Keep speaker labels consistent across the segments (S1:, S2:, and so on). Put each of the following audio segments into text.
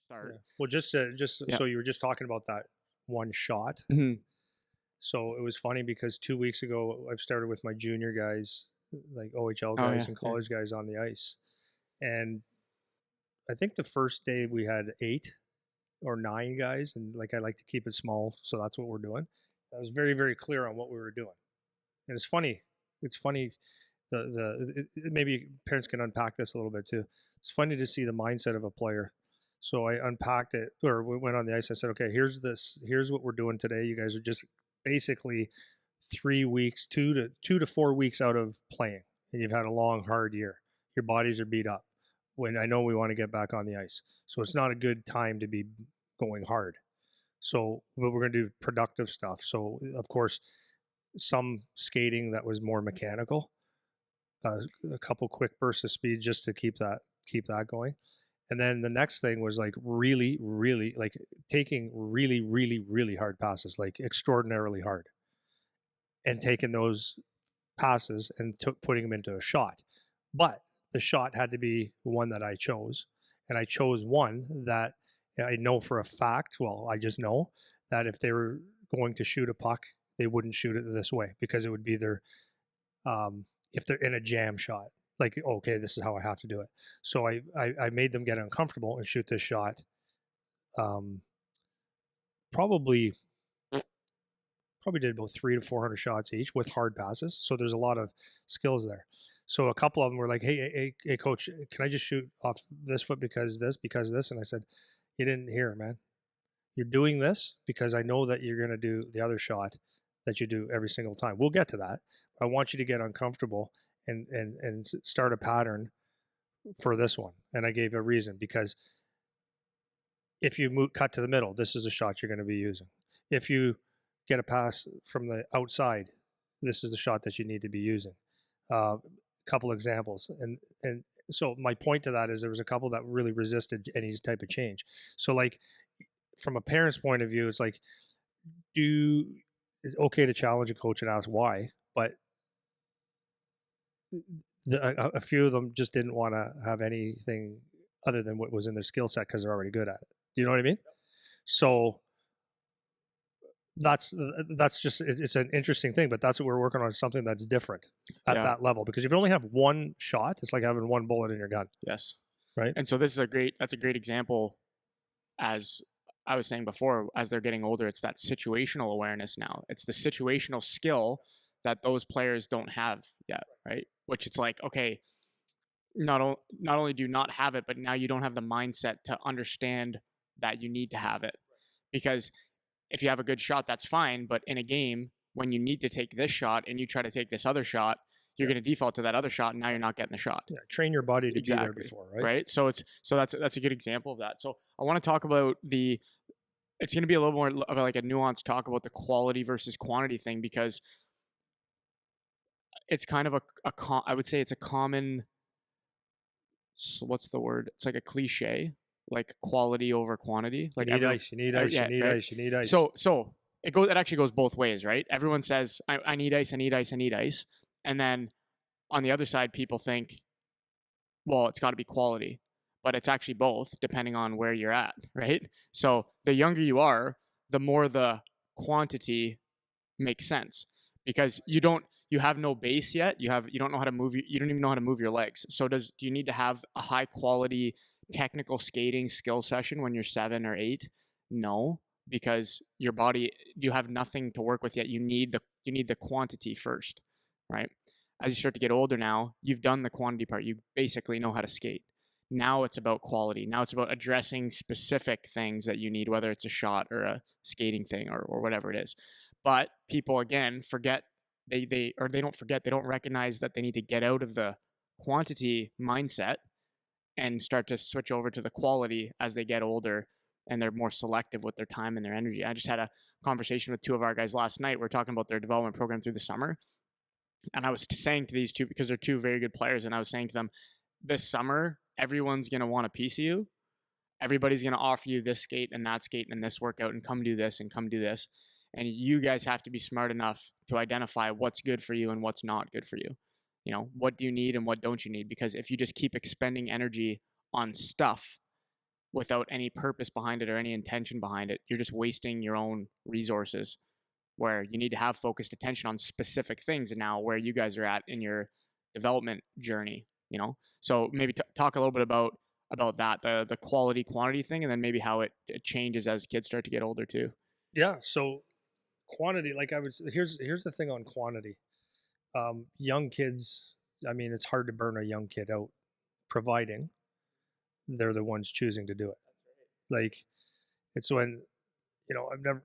S1: start.
S2: Yeah. Well, just
S1: Yeah.
S2: so you were just talking about that one shot.
S1: Mhm.
S2: So it was funny because 2 weeks ago I've started with my junior guys, like OHL
S1: Oh
S2: guys
S1: yeah,
S2: and
S1: yeah.
S2: college guys on the ice, and I think the first day we had 8 or 9 guys, and like I like to keep it small, so that's what we're doing. I was very very clear on what we were doing, and it's funny. It's funny. Maybe parents can unpack this a little bit too. It's funny to see the mindset of a player. So I unpacked it, or we went on the ice. I said, okay, here's this. Here's what we're doing today. You guys are just basically 3 weeks, 2 to 4 weeks out of playing, and you've had a long, hard year. Your bodies are beat up. When I know we want to get back on the ice, so it's not a good time to be going hard. So, but we're going to do productive stuff. So, of course, some skating that was more mechanical, uh, a couple quick bursts of speed just to keep that going. And then the next thing was like really, really like taking really, really, really hard passes, like extraordinarily hard, and taking those passes and putting them into a shot. But the shot had to be one that I chose, and I chose one that I know for a fact. Well, I just know that if they were going to shoot a puck, they wouldn't shoot it this way because it would be their if they're in a jam shot. Like, okay, this is how I have to do it. So I made them get uncomfortable and shoot this shot. Um, probably probably did about 300 to 400 shots each with hard passes. So there's a lot of skills there. So a couple of them were like, hey, coach, can I just shoot off this foot because this? And I said, you didn't hear, man. You're doing this because I know that you're going to do the other shot that you do every single time. We'll get to that. I want you to get uncomfortable and start a pattern for this one. And I gave a reason because if you cut to the middle, this is a shot you're going to be using. If you get a pass from the outside, this is the shot that you need to be using. Couple examples, and so my point to that is there was a couple that really resisted any type of change. So like from a parent's point of view, it's like it's okay to challenge a coach and ask why, but a few of them just didn't want to have anything other than what was in their skill set because they're already good at it. Do you know what I mean? So that's just it's an interesting thing, but that's what we're working on, something that's different at
S1: Yeah.
S2: that level. Because if you only have one shot, it's like having one bullet in your gun.
S1: Yes.
S2: Right.
S1: And so that's a great example. As I was saying before, as they're getting older, it's that situational awareness now. It's the situational skill that those players don't have yet, right? Which it's like, okay, not only do you not have it, but now you don't have the mindset to understand that you need to have it. Because if you have a good shot, that's fine. But in a game, when you need to take this shot and you try to take this other shot, you're going to default to that other shot, and now you're not getting the shot.
S2: Yeah, train your body to be there before, right?
S1: Right. So that's a good example of that. So I want to talk about it's going to be a little more of like a nuanced talk about the quality versus quantity thing, because it's kind of I would say it's a common, what's the word? It's like a cliche, like quality over quantity. Like
S2: you need ice, you need ice, you need ice, you need ice.
S1: So it actually goes both ways, right? Everyone says I need ice, I need ice, I need ice, and then on the other side, people think, well, it's got to be quality, but it's actually both, depending on where you're at, right? So the younger you are, the more the quantity makes sense, because you have no base yet. You don't know how to move. You don't even know how to move your legs. So do you need to have a high quality technical skating skill session when you're 7 or 8? No, because your body, you have nothing to work with yet. You need the quantity first, right? As you start to get older now, you've done the quantity part. You basically know how to skate. Now it's about quality. Now it's about addressing specific things that you need, whether it's a shot or a skating thing or whatever it is. But people, again, forget, they don't forget, they don't recognize that they need to get out of the quantity mindset and start to switch over to the quality as they get older, and they're more selective with their time and their energy. I just had a conversation with 2 of our guys last night. We're talking about their development program through the summer. And I was saying to these 2, because they're 2 very good players, and I was saying to them, this summer, everyone's going to want a piece of you. Everybody's going to offer you this skate and that skate and this workout and come do this and come do this. And you guys have to be smart enough to identify what's good for you and what's not good for you. You know, what do you need and what don't you need? Because if you just keep expending energy on stuff, without any purpose behind it or any intention behind it. You're just wasting your own resources where you need to have focused attention on specific things. And now where you guys are at in your development journey, you know? So maybe talk a little bit about that, the quality quantity thing, and then maybe how it changes as kids start to get older too.
S2: Yeah. So quantity, like I was, here's the thing on quantity. Young kids, I mean, it's hard to burn a young kid out, providing they're the ones choosing to do it. Like it's when, I've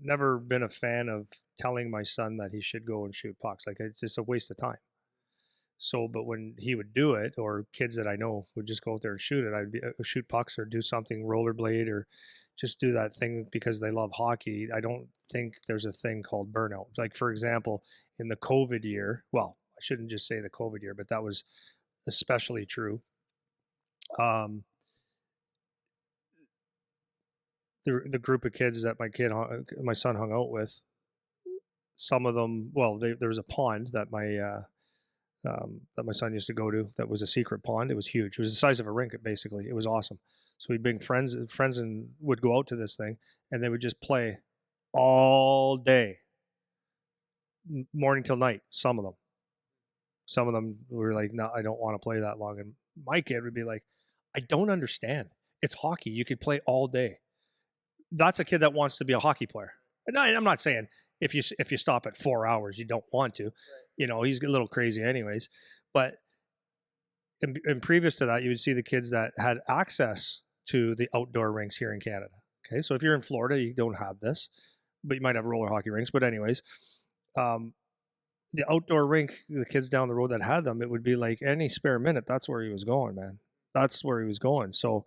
S2: never been a fan of telling my son that he should go and shoot pucks. Like it's just a waste of time. So, but when he would do it, or kids that I know would just go out there and shoot it, I'd be shoot pucks or do something rollerblade or just do that thing because they love hockey. I don't think there's a thing called burnout. Like for example, in the COVID year, well, I shouldn't just say the COVID year, but that was especially true. Um, the group of kids that my son hung out with, some of them, well, there was a pond that my son used to go to. That was a secret pond. It was huge. It was the size of a rink. Basically, it was awesome. So we'd bring friends, and would go out to this thing, and they would just play all day, morning till night. Some of them were like, "No, I don't want to play that long." And my kid would be like, "I don't understand. It's hockey. You could play all day." That's a kid that wants to be a hockey player. And I'm not saying if you stop at 4 hours, you don't want to. Right. He's a little crazy, anyways. But in previous to that, you would see the kids that had access to the outdoor rinks here in Canada. Okay, so if you're in Florida, you don't have this, but you might have roller hockey rinks. But anyways, the outdoor rink, the kids down the road that had them, it would be like any spare minute. That's where he was going, man. That's where he was going. So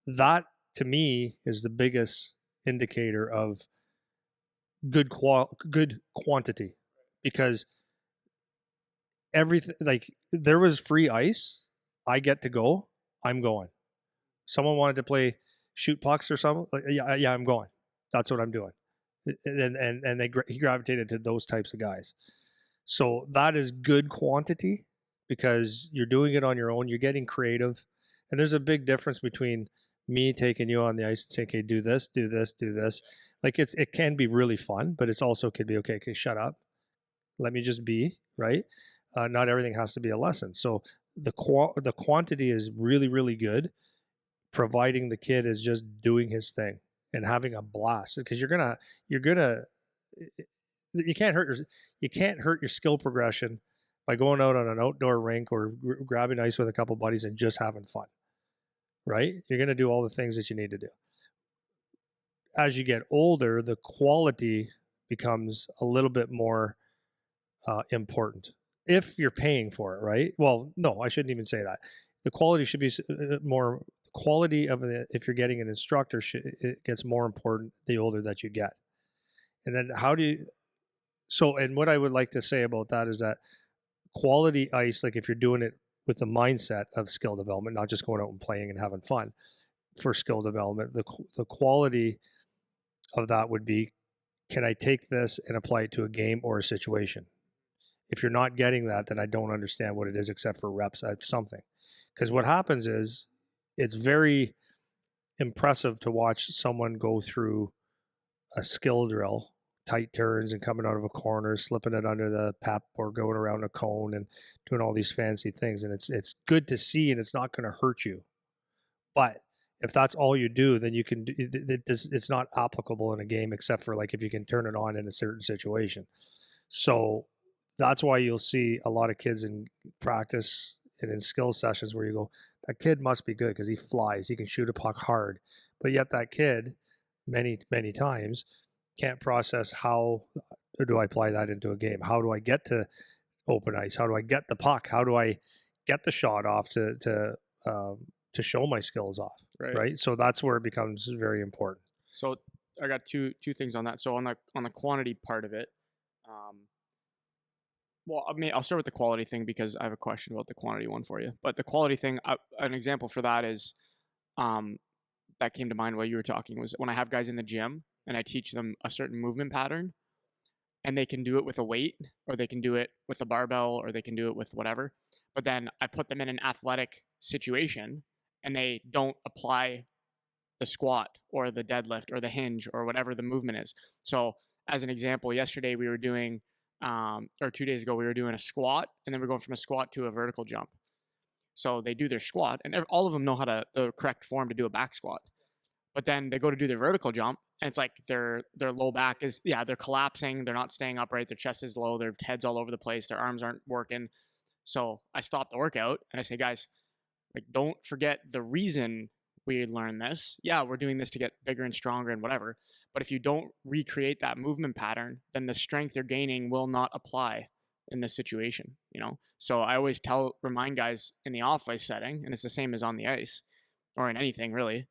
S2: that to me is the biggest indicator of good quantity, because everything, like there was free ice, I get to go, I'm going. Someone wanted to play shoot pucks or something, like, yeah, I'm going. That's what I'm doing. And he gravitated to those types of guys. So that is good quantity because you're doing it on your own. You're getting creative, and there's a big difference between me taking you on the ice and saying, "Okay, do this, do this, do this." Like it can be really fun, but it's also could be okay. Shut up, let me just be right. Not everything has to be a lesson. So the quantity is really really good, providing the kid is just doing his thing and having a blast, because you're gonna you can't hurt your skill progression by going out on an outdoor rink or grabbing ice with a couple buddies and just having fun, right? You're going to do all the things that you need to do. As you get older, the quality becomes a little bit more important if you're paying for it, right? Well, no, I shouldn't even say that. The quality should be more quality of it. If you're getting an instructor, it gets more important the older that you get. And then and what I would like to say about that is that quality ice, like if you're doing it with the mindset of skill development, not just going out and playing and having fun for skill development, the quality of that would be, can I take this and apply it to a game or a situation? If you're not getting that, then I don't understand what it is except for reps at something. Because what happens is it's very impressive to watch someone go through a skill drill, tight turns and coming out of a corner, slipping it under the pep or going around a cone and doing all these fancy things. And it's good to see, and it's not going to hurt you. But if that's all you do, then it's not applicable in a game, except for like if you can turn it on in a certain situation. So that's why you'll see a lot of kids in practice and in skill sessions where you go, that kid must be good because he flies, he can shoot a puck hard. But yet that kid, many, many times, can't process how do I apply that into a game? How do I get to open ice? How do I get the puck? How do I get the shot off to show my skills off? Right. So that's where it becomes very important.
S1: So I got two things on that. So on the quantity part of it, well, I mean, I'll start with the quality thing because I have a question about the quantity one for you. But the quality thing, an example for that is, that came to mind while you were talking, was when I have guys in the gym and I teach them a certain movement pattern, and they can do it with a weight, or they can do it with a barbell, or they can do it with whatever. But then I put them in an athletic situation and they don't apply the squat or the deadlift or the hinge or whatever the movement is. So as an example, yesterday we were doing, or 2 days ago, we were doing a squat, and then we're going from a squat to a vertical jump. So they do their squat, and all of them know how to the correct form to do a back squat. But then they go to do their vertical jump, and it's like their low back is, yeah, they're collapsing, they're not staying upright, their chest is low, their head's all over the place, their arms aren't working. So I stopped the workout and I say, guys, like, don't forget the reason we learned this. Yeah, we're doing this to get bigger and stronger and whatever. But if you don't recreate that movement pattern, then the strength you're gaining will not apply in this situation, you know? So I always remind guys in the off ice setting, and it's the same as on the ice or in anything really.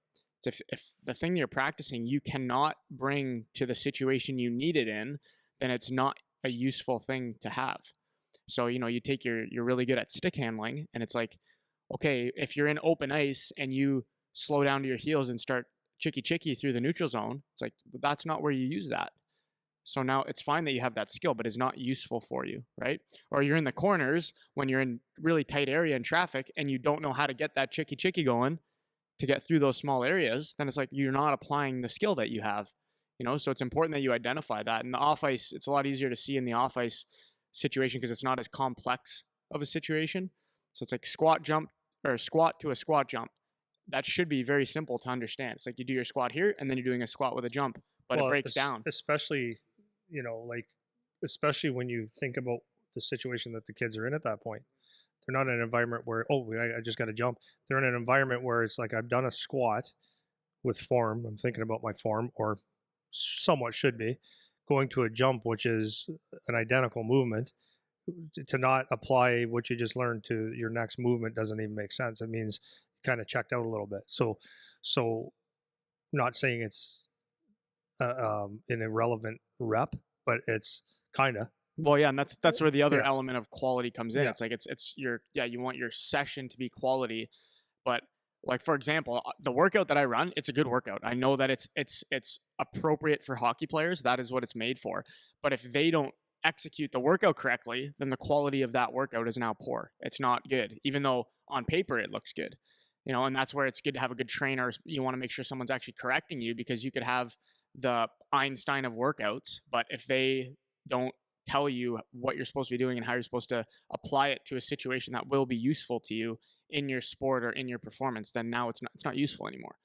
S1: If the thing you're practicing you cannot bring to the situation you need it in, then it's not a useful thing to have. So, you know, you're really good at stick handling, and it's like, okay, if you're in open ice and you slow down to your heels and start chicky through the neutral zone, it's like, that's not where you use that. So now it's fine that you have that skill, but it's not useful for you, right? Or you're in the corners when you're in really tight area in traffic and you don't know how to get that chicky going to get through those small areas, then it's like you're not applying the skill that you have, you know? So it's important that you identify that. In the off ice, it's a lot easier to see in the off ice situation because it's not as complex of a situation. So it's like squat jump or squat to a squat jump. That should be very simple to understand. It's like you do your squat here and then you're doing a squat with a jump, but it
S2: Well,
S1: breaks down.
S2: especially, you know, like, especially when you think about the situation that the kids are in at that point. They're not in an environment where, oh, I just got to jump. They're in an environment where it's like, I've done a squat with form. I'm thinking about my form, or somewhat should be going to a jump, which is an identical movement. To not apply what you just learned to your next movement doesn't even make sense. It means kind of checked out a little bit. So not saying it's an irrelevant rep, but it's kind of.
S1: Well, yeah, and that's where the other
S2: Yeah.
S1: element of quality comes in.
S2: Yeah.
S1: It's like it's your, yeah, you want your session to be quality, but like for example, the workout that I run, it's a good workout. I know that it's appropriate for hockey players. That is what it's made for. But if they don't execute the workout correctly, then the quality of that workout is now poor. It's not good, even though on paper it looks good. You know, and that's where it's good to have a good trainer. You want to make sure someone's actually correcting you, because you could have the Einstein of workouts, but if they don't tell you what you're supposed to be doing and how you're supposed to apply it to a situation that will be useful to you in your sport or in your performance, then now it's not useful anymore.